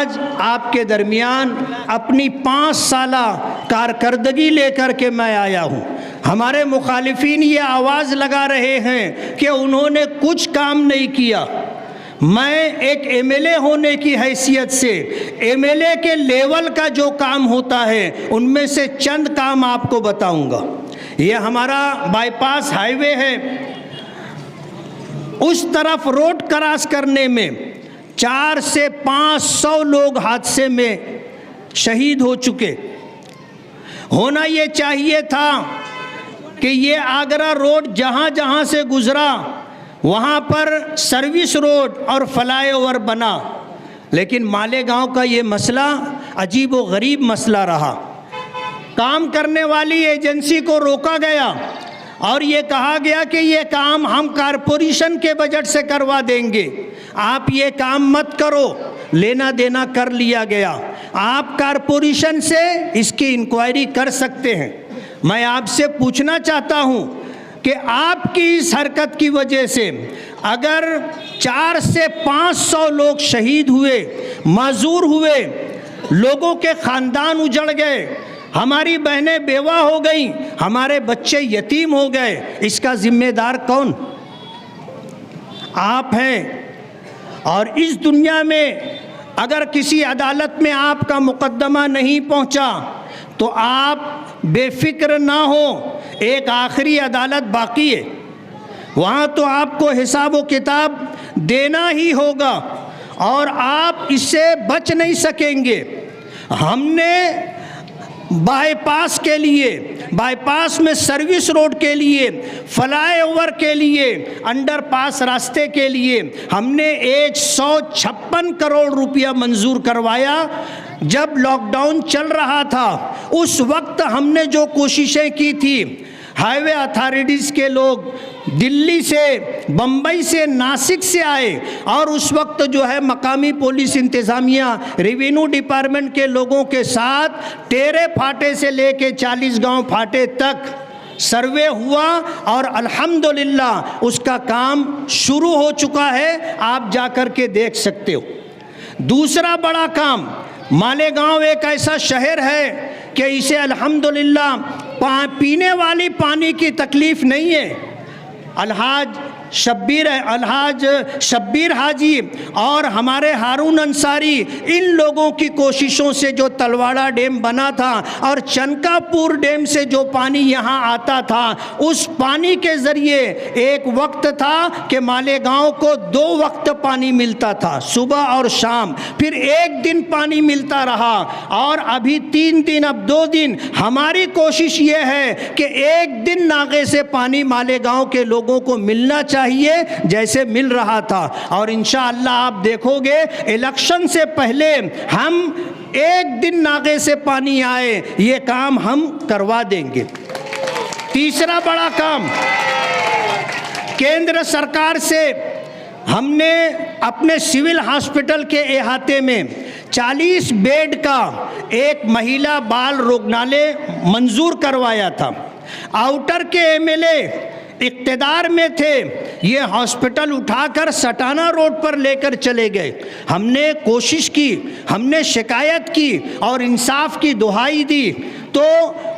आज आपके दरमियान अपनी 5 साला कारकर्दगी लेकर के मैं आया हूँ। हमारे मुखालिफिन ये आवाज़ लगा रहे हैं कि उन्होंने कुछ काम नहीं किया। मैं एक एमएलए होने की हैसियत से एमएलए के लेवल का जो काम होता है उनमें से चंद काम आपको बताऊंगा। ये हमारा बाईपास हाईवे है, उस तरफ रोड क्रॉस करने में 400 से 500 लोग हादसे में शहीद हो चुके। होना ये चाहिए था कि ये आगरा रोड जहाँ जहाँ से गुजरा वहाँ पर सर्विस रोड और फ्लाईओवर बना, लेकिन मालेगांव का ये मसला अजीब व गरीब मसला रहा। काम करने वाली एजेंसी को रोका गया और ये कहा गया कि ये काम हम कारपोरेशन के बजट से करवा देंगे, आप ये काम मत करो। लेना देना कर लिया गया। आप कारपोरेशन से इसकी इंक्वायरी कर सकते हैं। मैं आपसे पूछना चाहता हूँ कि आपकी इस हरकत की वजह से अगर 400 से 500 लोग शहीद हुए, माजूर हुए, लोगों के ख़ानदान उजड़ गए, हमारी बहनें बेवा हो गई, हमारे बच्चे यतीम हो गए, इसका जिम्मेदार कौन? आप हैं। और इस दुनिया में अगर किसी अदालत में आपका मुकदमा नहीं पहुंचा तो आप बेफिक्र ना हो, एक आखिरी अदालत बाकी है, वहाँ तो आपको हिसाब व किताब देना ही होगा और आप इससे बच नहीं सकेंगे। हमने बाईपास के लिए, बाईपास में सर्विस रोड के लिए, फ्लाईओवर के लिए, अंडरपास रास्ते के लिए हमने 156 करोड़ रुपया मंजूर करवाया। जब लॉकडाउन चल रहा था उस वक्त हमने जो कोशिशें की थी, हाईवे अथॉरिटीज़ के लोग दिल्ली से, बम्बई से, नासिक से आए और उस वक्त जो है मकामी पुलिस इंतज़ामिया, रेवेन्यू डिपार्टमेंट के लोगों के साथ टेरे फाटे से लेके 40 गांव फाटे तक सर्वे हुआ और अल्हम्दुलिल्लाह उसका काम शुरू हो चुका है। आप जाकर के देख सकते हो। दूसरा बड़ा काम, मालेगांव एक ऐसा शहर है कि इसे अल्हम्दुलिल्लाह पीने वाली पानी की तकलीफ़ नहीं है। अलहाज शब्बीर हाजी और हमारे हारून अंसारी, इन लोगों की कोशिशों से जो तलवाड़ा डैम बना था और चनकापुर डैम से जो पानी यहाँ आता था, उस पानी के ज़रिए एक वक्त था कि मालेगांव को 2 वक्त पानी मिलता था, सुबह और शाम, फिर 1 दिन पानी मिलता रहा और अभी 3 दिन, अब 2 दिन। हमारी कोशिश ये है कि 1 दिन नागे से पानी मालेगांव के लोगों को मिलना चाहिए जैसे मिल रहा था। और इंशाअल्लाह आप देखोगे इलेक्शन से पहले हम 1 दिन नागे से पानी आए, ये काम हम करवा देंगे। तीसरा बड़ा काम, केंद्र सरकार से हमने अपने सिविल हॉस्पिटल के अहाते में 40 बेड का एक महिला बाल रोगनालय मंजूर करवाया था। आउटर के एमएलए इक़्तिदार में थे, ये हॉस्पिटल उठाकर सटाना रोड पर लेकर चले गए। हमने कोशिश की, हमने शिकायत की और इंसाफ की दुहाई दी तो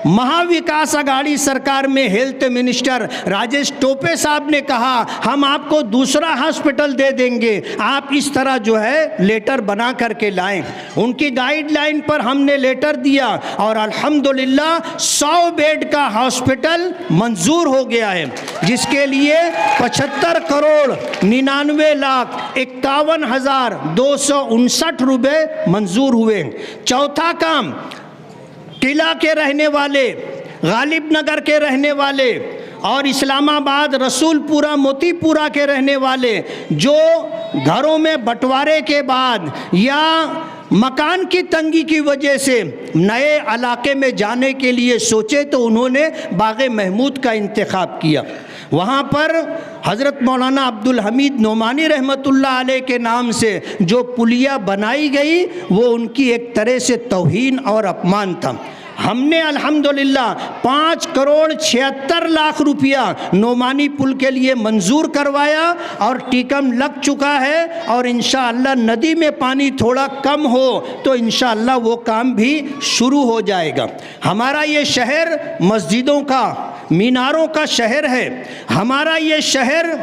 महाविकास अघाड़ी सरकार में हेल्थ मिनिस्टर राजेश टोपे साहब ने कहा हम आपको दूसरा हॉस्पिटल दे देंगे, आप इस तरह जो है लेटर बना करके लाएं। उनकी गाइडलाइन पर हमने लेटर दिया और अल्हम्दुलिल्लाह 100 बेड का हॉस्पिटल मंजूर हो गया है, जिसके लिए 75 करोड़ 99 लाख 51,259 रुपये मंजूर हुए। चौथा काम, किला के रहने वाले, गालिब नगर के रहने वाले और इस्लामाबाद, रसूलपुरा, मोतीपुरा के रहने वाले जो घरों में बंटवारे के बाद या मकान की तंगी की वजह से नए इलाके में जाने के लिए सोचे तो उन्होंने बाग़े महमूद का इंतखाब किया। वहाँ पर हज़रत मौलाना अब्दुल हमीद नोमानी रहमतुल्लाह अलैह के नाम से जो पुलिया बनाई गई वो उनकी एक तरह से तौहीन और अपमान था। हमने अल्हम्दुलिल्लाह 5,76,00,000 रुपया नोमानी पुल के लिए मंजूर करवाया और टीकम लग चुका है। और इंशाअल्लाह नदी में पानी थोड़ा कम हो तो इंशाअल्लाह वो काम भी शुरू हो जाएगा। हमारा ये शहर मस्जिदों का, मीनारों का शहर है। हमारा ये शहर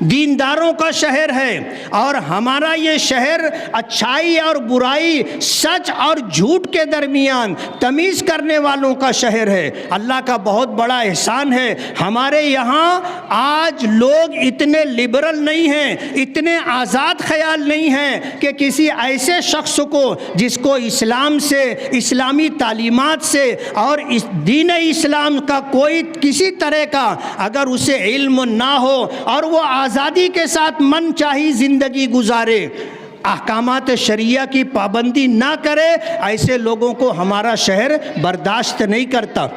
दीनदारों का शहर है। और हमारा ये शहर अच्छाई और बुराई, सच और झूठ के दरमियान तमीज़ करने वालों का शहर है। अल्लाह का बहुत बड़ा एहसान है, हमारे यहाँ आज लोग इतने लिबरल नहीं हैं, इतने आज़ाद ख्याल नहीं हैं कि किसी ऐसे शख्स को जिसको इस्लाम से, इस्लामी तालीमात से और इस दीन इस्लाम का कोई किसी तरह का अगर उसे इल्म ना हो और वो आज़ादी के साथ मन चाही ज़िंदगी गुजारे, अहकामात शरिया की पाबंदी ना करे, ऐसे लोगों को हमारा शहर बर्दाश्त नहीं करता।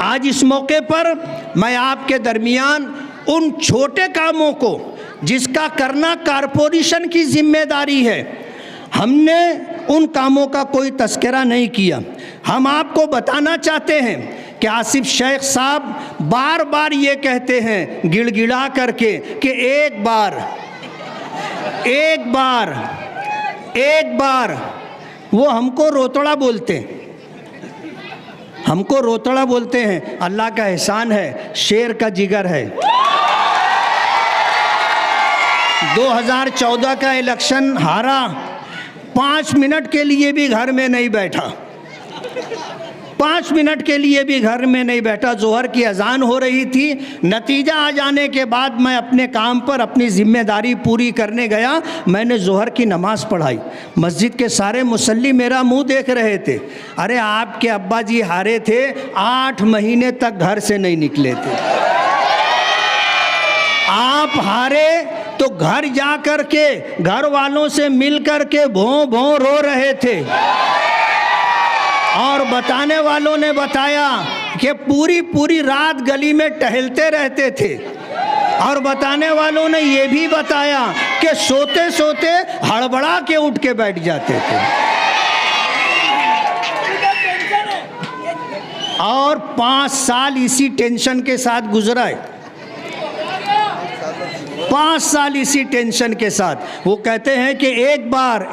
आज इस मौके पर मैं आपके दरमियान उन छोटे कामों को जिसका करना कारपोरेशन की जिम्मेदारी है, हमने उन कामों का कोई तस्करा नहीं किया। हम आपको बताना चाहते हैं कि आसिफ शेख साहब बार बार ये कहते हैं गिड़गिड़ा करके कि एक बार वो हमको रोतड़ा बोलते हैं, हमको रोतड़ा बोलते हैं। अल्लाह का एहसान है, शेर का जिगर है। 2014 का इलेक्शन हारा, 5 मिनट के लिए भी घर में नहीं बैठा, 5 मिनट के लिए भी घर में नहीं बैठा। जोहर की अजान हो रही थी, नतीजा आ जाने के बाद मैं अपने काम पर अपनी ज़िम्मेदारी पूरी करने गया। मैंने जोहर की नमाज़ पढ़ाई, मस्जिद के सारे मुसल्ली मेरा मुंह देख रहे थे। अरे आपके अब्बा जी हारे थे, 8 महीने तक घर से नहीं निकले थे। आप हारे तो घर जा कर के घर वालों से मिल कर के भों भों रो रहे थे। और बताने वालों ने बताया कि पूरी रात गली में टहलते रहते थे। और बताने वालों ने ये भी बताया कि सोते सोते हड़बड़ा के उठ के बैठ जाते थे। और 5 साल इसी टेंशन के साथ गुजराए, 5 साल इसी टेंशन के साथ। वो कहते हैं कि एक बार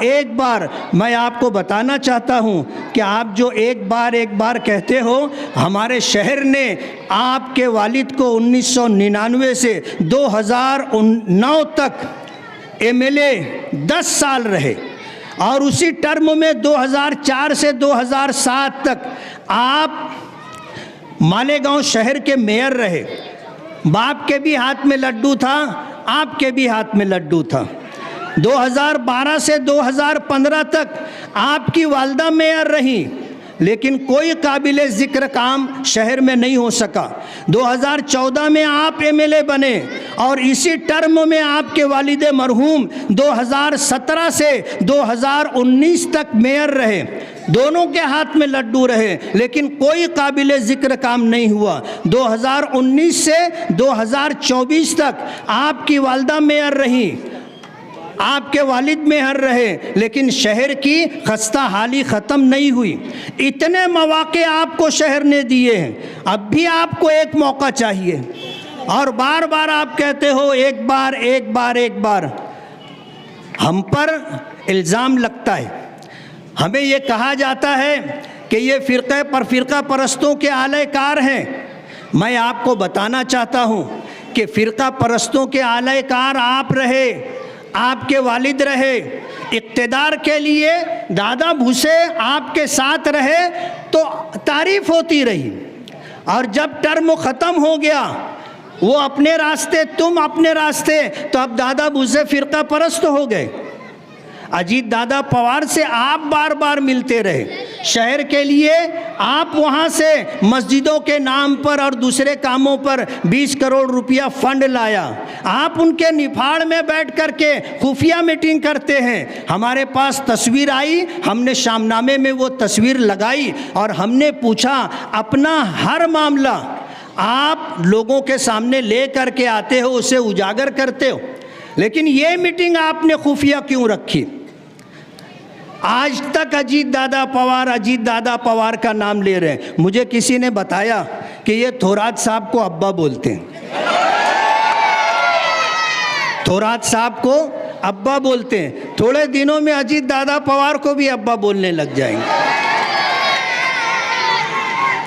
मैं आपको बताना चाहता हूँ कि आप जो एक बार कहते हो, हमारे शहर ने आपके वालिद को 1999 से 2009 तक एमएलए 10 साल रहे। और उसी टर्म में 2004 से 2007 तक आप मालेगांव शहर के मेयर रहे। बाप के भी हाथ में लड्डू था, आपके भी हाथ में लड्डू था। 2012 से 2015 तक आपकी वालदा मेयर रही, लेकिन कोई काबिल ज़िक्र काम शहर में नहीं हो सका। 2014 में आप एमएलए बने और इसी टर्म में आपके वालिद मरहूम 2017 से 2019 तक मेयर रहे। दोनों के हाथ में लड्डू रहे, लेकिन कोई काबिल ज़िक्र काम नहीं हुआ। 2019 से 2024 तक आपकी वालदा मेयर रही, आपके वालिद मेहर रहे, लेकिन शहर की खस्ता हाली ख़त्म नहीं हुई। इतने मौके आपको शहर ने दिए हैं, अब भी आपको एक मौका चाहिए। और बार बार आप कहते हो एक बार। हम पर इल्ज़ाम लगता है, हमें ये कहा जाता है कि ये फ़िरका परस्तों के आलयकार हैं। मैं आपको बताना चाहता हूँ कि फ़िरका परस्तों के आलयकार आप रहे, आपके वालिद रहे। इक़्तिदार के लिए दादा भूसे आपके साथ रहे तो तारीफ़ होती रही, और जब टर्म ख़त्म हो गया, वो अपने रास्ते तुम अपने रास्ते, तो अब दादा भूसे फ़िरका परस्त हो गए। अजीत दादा पवार से आप बार बार मिलते रहे, शहर के लिए आप वहाँ से मस्जिदों के नाम पर और दूसरे कामों पर 20 करोड़ रुपया फंड लाया। आप उनके निफाड़ में बैठ कर के खुफिया मीटिंग करते हैं। हमारे पास तस्वीर आई, हमने शामनामे में वो तस्वीर लगाई और हमने पूछा, अपना हर मामला आप लोगों के सामने ले कर के आते हो, उसे उजागर करते हो, लेकिन ये मीटिंग आपने खुफिया क्यों रखी? आज तक अजीत दादा पवार का नाम ले रहे हैं। मुझे किसी ने बताया कि ये थोरात साहब को अब्बा बोलते हैं, थोरात साहब को अब्बा बोलते हैं। थोड़े दिनों में अजीत दादा पवार को भी अब्बा बोलने लग जाएंगे।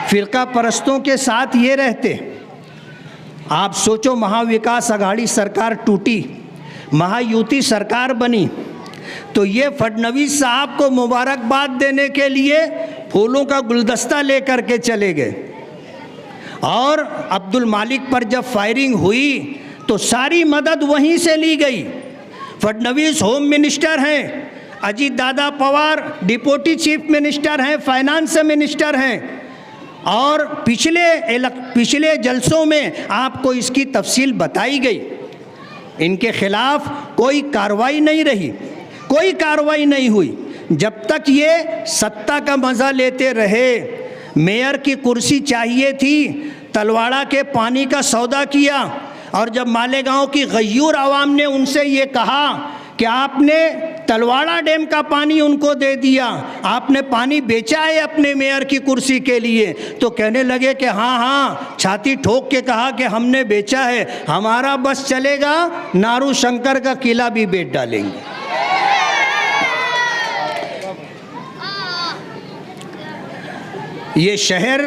फिरका परस्तों के साथ ये रहते। आप सोचो, महाविकास आघाड़ी सरकार टूटी, महायुति सरकार बनी, तो ये फडणवीस साहब को मुबारकबाद देने के लिए फूलों का गुलदस्ता लेकर के चले गए। और अब्दुल मालिक पर जब फायरिंग हुई तो सारी मदद वहीं से ली गई। फडणवीस होम मिनिस्टर हैं, Ajit Dada Pawar deputy chief minister हैं, फाइनेंस मिनिस्टर हैं। और पिछले जलसों में आपको इसकी तफसील बताई गई। इनके खिलाफ कोई कार्रवाई नहीं रही, कोई कार्रवाई नहीं हुई जब तक ये सत्ता का मज़ा लेते रहे। मेयर की कुर्सी चाहिए थी, तलवाड़ा के पानी का सौदा किया। और जब मालेगांव की गयूर आवाम ने उनसे ये कहा कि आपने तलवाड़ा डैम का पानी उनको दे दिया, आपने पानी बेचा है अपने मेयर की कुर्सी के लिए, तो कहने लगे कि हाँ हाँ, छाती ठोक के कहा कि हमने बेचा है, हमारा बस चलेगा, नारू शंकर का किला भी बेच डालेंगे। ये शहर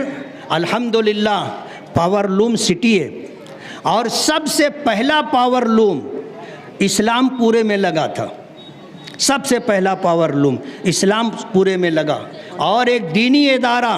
अल्हम्दुलिल्लाह पावरलूम सिटी है और सबसे पहला पावरलूम इस्लामपुरे में लगा था। सबसे पहला पावरलूम इस्लामपुरे में लगा। और एक दीनी इदारा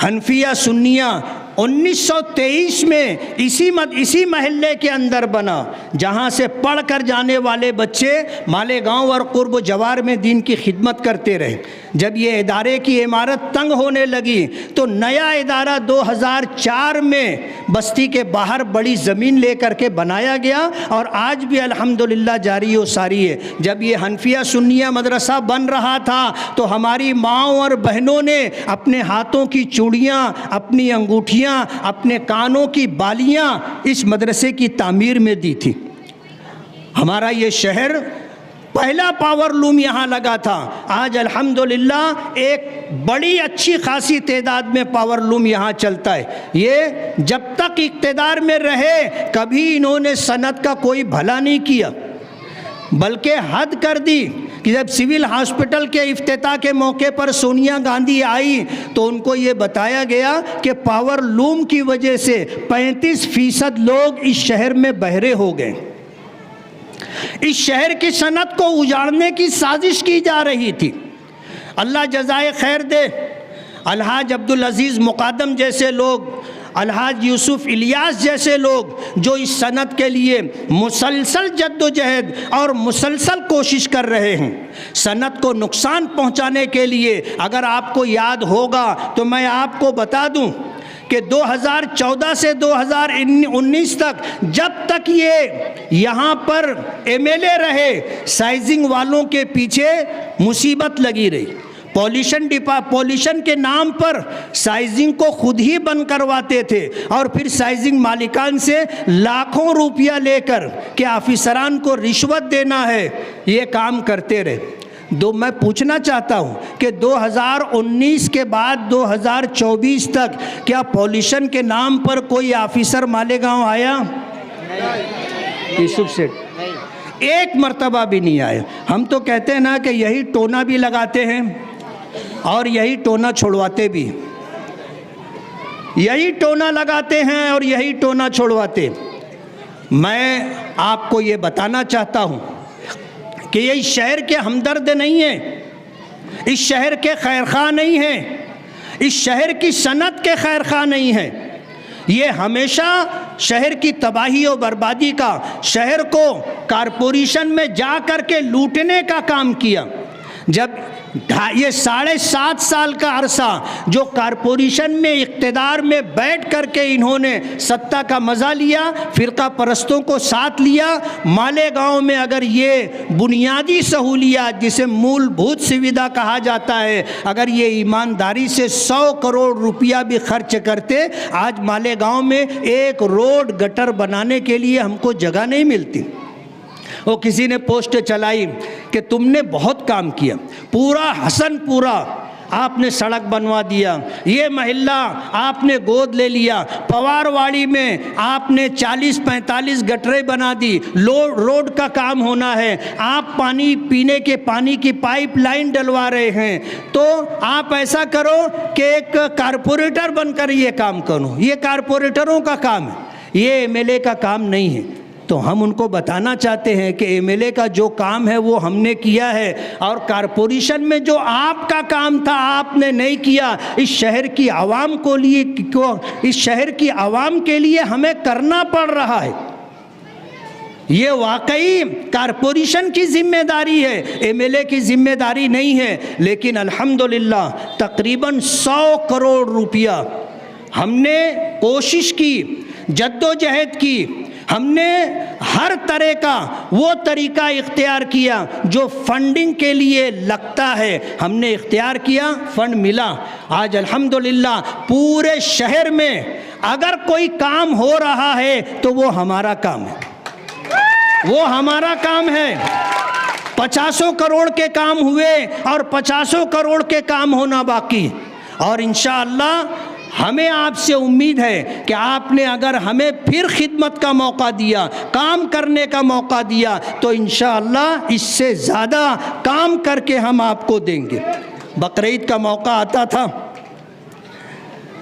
हनफिया सुन्निया 1923 में इसी महल्ले के अंदर बना, जहाँ से पढ़ कर जाने वाले बच्चे मालेगांव और कुर्ब जवार में दीन की खिदमत करते रहे। जब ये इदारे की इमारत तंग होने लगी तो नया इदारा 2004 में बस्ती के बाहर बड़ी ज़मीन लेकर के बनाया गया और आज भी अल्हम्दुलिल्लाह जारी व सारी है। जब ये हनफिया सुन्निया मदरसा बन रहा था तो हमारी माँओं और बहनों ने अपने हाथों की चूड़ियाँ, अपनी अंगूठियाँ, अपने कानों की बालियाँ इस मदरसे की तामीर में दी थी। हमारा ये शहर पहला पावरलूम यहाँ लगा था। आज अल्हम्दुलिल्लाह एक बड़ी अच्छी खासी तादाद में पावरलूम यहाँ चलता है। ये जब तक इक़्तिदार में रहे कभी इन्होंने सनत का कोई भला नहीं किया, बल्कि हद कर दी कि जब सिविल हॉस्पिटल के इफ्तिताह के मौके पर सोनिया गांधी आई तो उनको ये बताया गया कि पावरलूम की वजह से 35% लोग इस शहर में बहरे हो गए। इस शहर की सनत को उजाड़ने की साजिश की जा रही थी। अल्लाह जज़ाए खैर दे, अलहाज अब्दुल अजीज़ मुक़ादम जैसे लोग, अलहाज यूसुफ इलियास जैसे लोग जो इस सनत के लिए मुसलसल जद्दोजहद और मुसलसल कोशिश कर रहे हैं सनत को नुकसान पहुंचाने के लिए। अगर आपको याद होगा तो मैं आपको बता दूं कि 2014 से 2019 तक जब तक ये यहाँ पर एमएलए रहे, साइजिंग वालों के पीछे मुसीबत लगी रही। पॉल्यूशन के नाम पर साइजिंग को खुद ही बंद करवाते थे और फिर साइजिंग मालिकान से लाखों रुपया लेकर के ऑफिसरान को रिश्वत देना है, ये काम करते रहे। मैं पूछना चाहता हूँ कि 2019 के बाद 2024 तक क्या पॉल्यूशन के नाम पर कोई ऑफिसर मालेगांव आया? यूसुफ सेठ एक मर्तबा भी नहीं आया। हम तो कहते हैं ना कि यही टोना भी लगाते हैं और यही टोना छोड़वाते भी, यही टोना लगाते हैं और यही टोना छोड़वाते। मैं आपको ये बताना चाहता हूँ कि ये इस शहर के हमदर्द नहीं है, इस शहर के खैरखा नहीं है, इस शहर की सनत के खैरखा नहीं है। ये हमेशा शहर की तबाही और बर्बादी का, शहर को कारपोरेशन में जा कर के लूटने का काम किया। जब ये 7.5 साल का अरसा जो कारपोरेशन में इक़्तिदार में बैठ करके इन्होंने सत्ता का मज़ा लिया, फ़िरका परस्तों को साथ लिया, मालेगांव में अगर ये बुनियादी सहूलियात जिसे मूलभूत सुविधा कहा जाता है, अगर ये ईमानदारी से 100 करोड़ रुपया भी खर्च करते, आज मालेगांव में एक रोड गटर बनाने के लिए हमको जगह नहीं मिलती। वो किसी ने पोस्ट चलाई कि तुमने बहुत काम किया। पूरा हसनपुरा आपने सड़क बनवा दिया, ये महल्ला आपने गोद ले लिया, पवारवाड़ी में आपने 40-45 गटरें बना दी, रोड का काम होना है, आप पानी पीने के पानी की पाइपलाइन डलवा रहे हैं। तो आप ऐसा करो कि एक कारपोरेटर बनकर ये काम करो, ये कारपोरेटरों का काम है, ये एमएलए का काम नहीं है। तो हम उनको बताना चाहते हैं कि एमएलए का जो काम है वो हमने किया है, और कारपोरेशन में जो आपका काम था आपने नहीं किया। इस शहर की आवाम को लिए इस शहर की आवाम के लिए हमें करना पड़ रहा है। ये वाकई कारपोरेशन की जिम्मेदारी है, एमएलए की जिम्मेदारी नहीं है। लेकिन अल्हम्दुलिल्लाह तकरीबन 100 करोड़ रुपया हमने कोशिश की, जद्दोजहद की, हमने हर तरह का वो तरीका इख्तियार किया जो फंडिंग के लिए लगता है, हमने इख्तियार किया, फंड मिला। आज अल्हम्दुलिल्लाह पूरे शहर में अगर कोई काम हो रहा है तो वो हमारा काम है, वो हमारा काम है। 50 करोड़ के काम हुए और 50 करोड़ के काम होना बाकी, और इंशाअल्लाह हमें आपसे उम्मीद है कि आपने अगर हमें फिर खिदमत का मौका दिया, काम करने का मौका दिया, तो इंशाअल्लाह इससे ज़्यादा काम करके हम आपको देंगे। बकरीद का मौका आता था,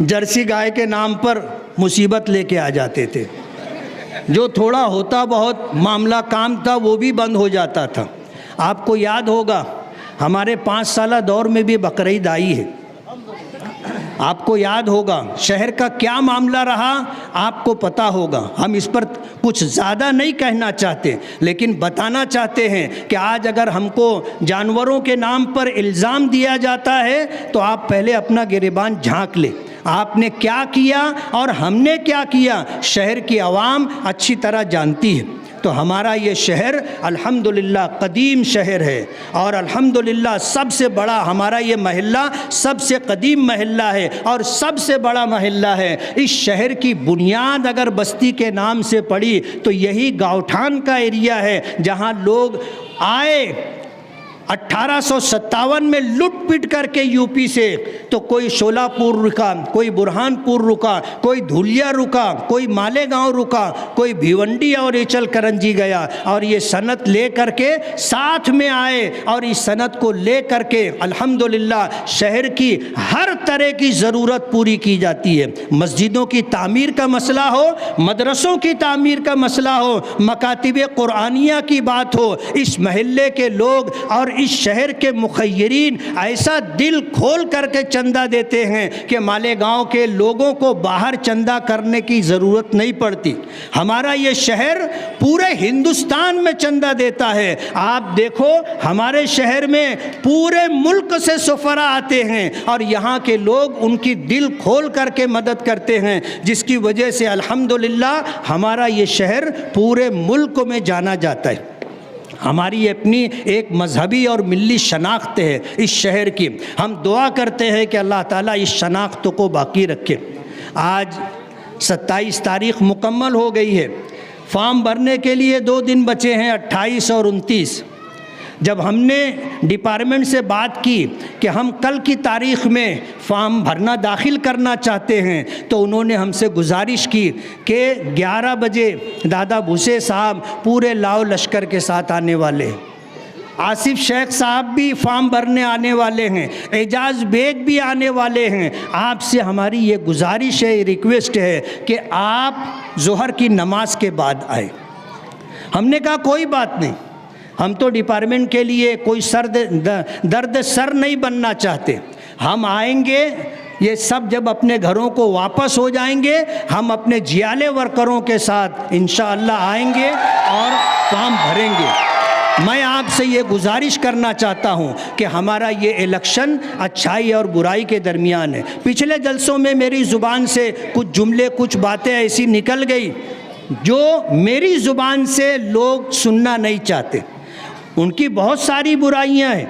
जर्सी गाय के नाम पर मुसीबत लेके आ जाते थे, जो थोड़ा होता बहुत मामला काम था वो भी बंद हो जाता था। आपको याद होगा हमारे 5 साला दौर में भी बकरीद आई है, आपको याद होगा शहर का क्या मामला रहा, आपको पता होगा। हम इस पर कुछ ज़्यादा नहीं कहना चाहते, लेकिन बताना चाहते हैं कि आज अगर हमको जानवरों के नाम पर इल्ज़ाम दिया जाता है तो आप पहले अपना गिरेबान झांक ले, आपने क्या किया और हमने क्या किया, शहर की आवाम अच्छी तरह जानती है। तो हमारा ये शहर अल्हम्दुलिल्लाह कदीम शहर है, और अल्हम्दुलिल्लाह सबसे बड़ा हमारा ये महल्ला सबसे कदीम महल्ला है और सबसे बड़ा महल्ला है। इस शहर की बुनियाद अगर बस्ती के नाम से पड़ी तो यही गाँवठान का एरिया है, जहाँ लोग आए 1857 में लुट पिट करके यूपी से, तो कोई शोलापुर रुका, कोई बुरहानपुर रुका, कोई धुलिया रुका, कोई मालेगांव रुका, कोई भिवंडी और एचल करंजी गया, और ये सनत ले करके साथ में आए, और इस सनत को ले करके अल्हम्दुलिल्लाह शहर की हर तरह की ज़रूरत पूरी की जाती है। मस्जिदों की तामीर का मसला हो, मदरसों की तामीर का मसला हो, मकातिब कुरानिया की बात हो, इस महल्ले के लोग और इस शहर के मुखय्यरीन ऐसा दिल खोल करके चंदा देते हैं कि मालेगांव के लोगों को बाहर चंदा करने की ज़रूरत नहीं पड़ती। हमारा ये शहर पूरे हिंदुस्तान में चंदा देता है। आप देखो हमारे शहर में पूरे मुल्क से सुफरा आते हैं और यहाँ के लोग उनकी दिल खोल करके मदद करते हैं, जिसकी वजह से अल्हम्दुलिल्लाह हमारा ये शहर पूरे मुल्क में जाना जाता है। हमारी अपनी एक मजहबी और मिली शनाख्त है इस शहर की। हम दुआ करते हैं कि अल्लाह ताला इस शनाख्त को बाकी रखे। आज 27 तारीख़ मुकम्मल हो गई है, फॉर्म भरने के लिए 2 दिन बचे हैं, 28 और 29। जब हमने डिपार्टमेंट से बात की कि हम कल की तारीख़ में फॉर्म भरना दाखिल करना चाहते हैं, तो उन्होंने हमसे गुजारिश की कि 11 बजे दादा भूसे साहब पूरे लाओ लश्कर के साथ आने वाले हैं, आसिफ शेख साहब भी फॉर्म भरने आने वाले हैं, एजाज़ बेग भी आने वाले हैं। आपसे हमारी ये गुजारिश है, रिक्वेस्ट है कि आप ज़ोहर की नमाज के बाद आए। हमने कहा कोई बात नहीं, हम तो डिपार्टमेंट के लिए कोई दर्द सर नहीं बनना चाहते, हम आएंगे। ये सब जब अपने घरों को वापस हो जाएंगे, हम अपने जियाले वर्करों के साथ इंशाअल्लाह आएंगे और फॉर्म भरेंगे। मैं आपसे ये गुजारिश करना चाहता हूँ कि हमारा ये इलेक्शन अच्छाई और बुराई के दरमियान है। पिछले जलसों में मेरी ज़ुबान से कुछ जुमले, कुछ बातें ऐसी निकल गई जो मेरी ज़ुबान से लोग सुनना नहीं चाहते। उनकी बहुत सारी बुराइयां हैं,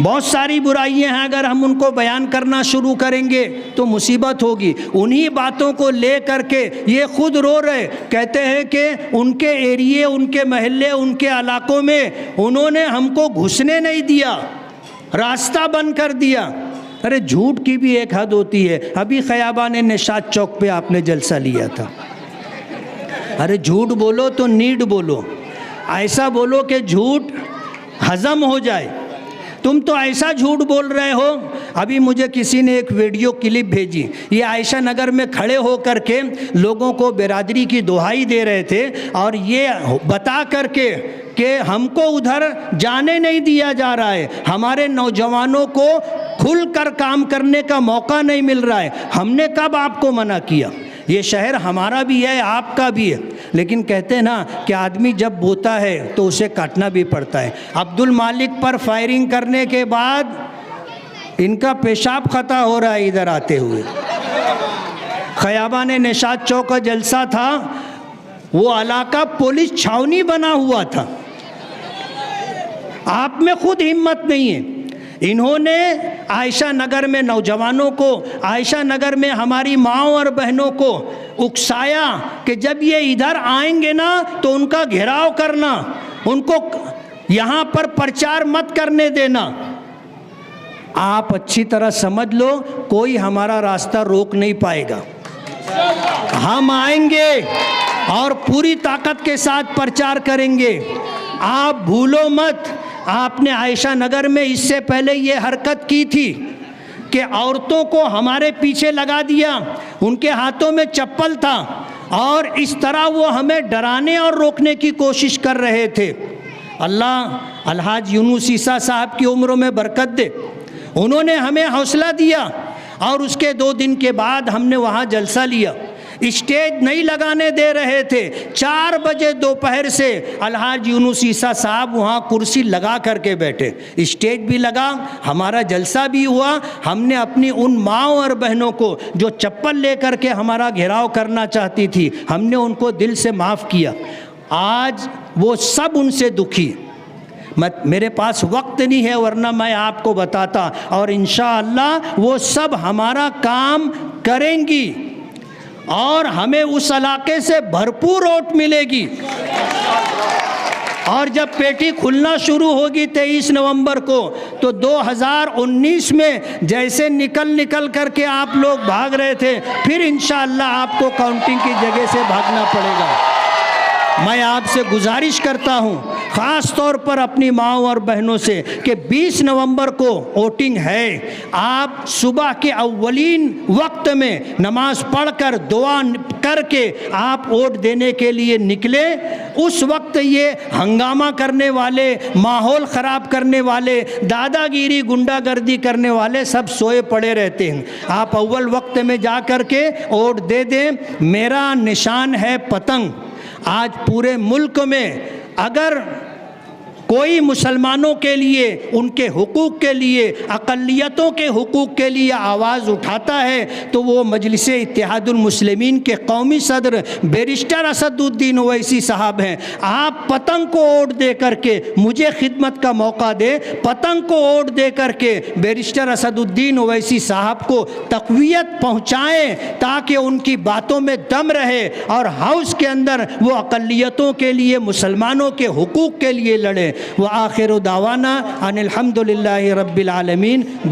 बहुत सारी बुराइयां हैं, अगर हम उनको बयान करना शुरू करेंगे तो मुसीबत होगी। उन्हीं बातों को ले करके ये खुद रो रहे, कहते हैं कि उनके एरिए, उनके महल्ले, उनके इलाकों में उन्होंने हमको घुसने नहीं दिया, रास्ता बंद कर दिया। अरे झूठ की भी एक हद होती है। अभी खयाबान निशात चौक पे आपने जलसा लिया था। अरे झूठ बोलो तो नीड बोलो, ऐसा बोलो कि झूठ हजम हो जाए। तुम तो ऐसा झूठ बोल रहे हो। अभी मुझे किसी ने एक वीडियो क्लिप भेजी, ये आयशा नगर में खड़े हो करके लोगों को बिरादरी की दुहाई दे रहे थे और ये बता करके कि हमको उधर जाने नहीं दिया जा रहा है, हमारे नौजवानों को खुलकर काम करने का मौका नहीं मिल रहा है। हमने कब आपको मना किया? ये शहर हमारा भी है, आपका भी है। लेकिन कहते हैं ना कि आदमी जब बोता है तो उसे काटना भी पड़ता है। अब्दुल मालिक पर फायरिंग करने के बाद इनका पेशाब खता हो रहा है इधर आते हुए। खयाबान निशात चौक का जलसा था, वो इलाका पुलिस छावनी बना हुआ था। आप में खुद हिम्मत नहीं है। इन्होंने आयशा नगर में नौजवानों को, आयशा नगर में हमारी माँओं और बहनों को उकसाया कि जब ये इधर आएंगे ना तो उनका घेराव करना, उनको यहाँ पर प्रचार मत करने देना। आप अच्छी तरह समझ लो, कोई हमारा रास्ता रोक नहीं पाएगा। हम आएंगे और पूरी ताकत के साथ प्रचार करेंगे। आप भूलो मत, आपने आयशा नगर में इससे पहले ये हरकत की थी कि औरतों को हमारे पीछे लगा दिया, उनके हाथों में चप्पल था और इस तरह वो हमें डराने और रोकने की कोशिश कर रहे थे। अल्लाह अलहाज यूनुस ईसा साहब की उम्र में बरकत दे, उन्होंने हमें हौसला दिया और उसके 2 दिन के बाद हमने वहाँ जलसा लिया। स्टेज नहीं लगाने दे रहे थे। 4 बजे दोपहर से अलहाज यूनुस ईसा साहब वहाँ कुर्सी लगा करके बैठे, स्टेज भी लगा, हमारा जलसा भी हुआ। हमने अपनी उन माँओं और बहनों को जो चप्पल लेकर के हमारा घेराव करना चाहती थी, हमने उनको दिल से माफ़ किया। आज वो सब उनसे दुखी। मेरे पास वक्त नहीं है, वरना मैं आपको बताता, और इंशाअल्लाह वो सब हमारा काम करेंगी और हमें उस इलाके से भरपूर वोट मिलेगी। और जब पेटी खुलना शुरू होगी 23 नवंबर को, तो 2019 में जैसे निकल करके आप लोग भाग रहे थे, फिर इंशाअल्लाह आपको काउंटिंग की जगह से भागना पड़ेगा। मैं आपसे गुजारिश करता हूं, ख़ास तौर पर अपनी माँओं और बहनों से, कि 20 नवंबर को वोटिंग है। आप सुबह के अव्वलीन वक्त में नमाज पढ़कर दुआ करके आप वोट देने के लिए निकले। उस वक्त ये हंगामा करने वाले, माहौल ख़राब करने वाले, दादागिरी गुंडागर्दी करने वाले सब सोए पड़े रहते हैं। आप अव्वल वक्त में जा कर के वोट दे दें। मेरा निशान है पतंग। आज पूरे मुल्क में अगर कोई मुसलमानों के लिए, उनके हुकूक के लिए, अक़लियतों के हुकूक के लिए आवाज़ उठाता है तो वो मजलिस इत्तेहादुल मुस्लिमीन के कौमी सदर बैरिस्टर असदुद्दीन ओवैसी साहब हैं। आप पतंग को वोट दे करके मुझे खिदमत का मौका दे, पतंग को वोट दे करके बैरिस्टर असदुद्दीन ओवैसी साहब को तक़वियत पहुँचाएँ, ताकि उनकी बातों में दम रहे और हाउस के अंदर वो अक़लियतों के लिए, मुसलमानों के हुकूक के लिए लड़े। व आखिर दावाना अनिल हम्दुलिल्लाहि रब्बिल आलमीन।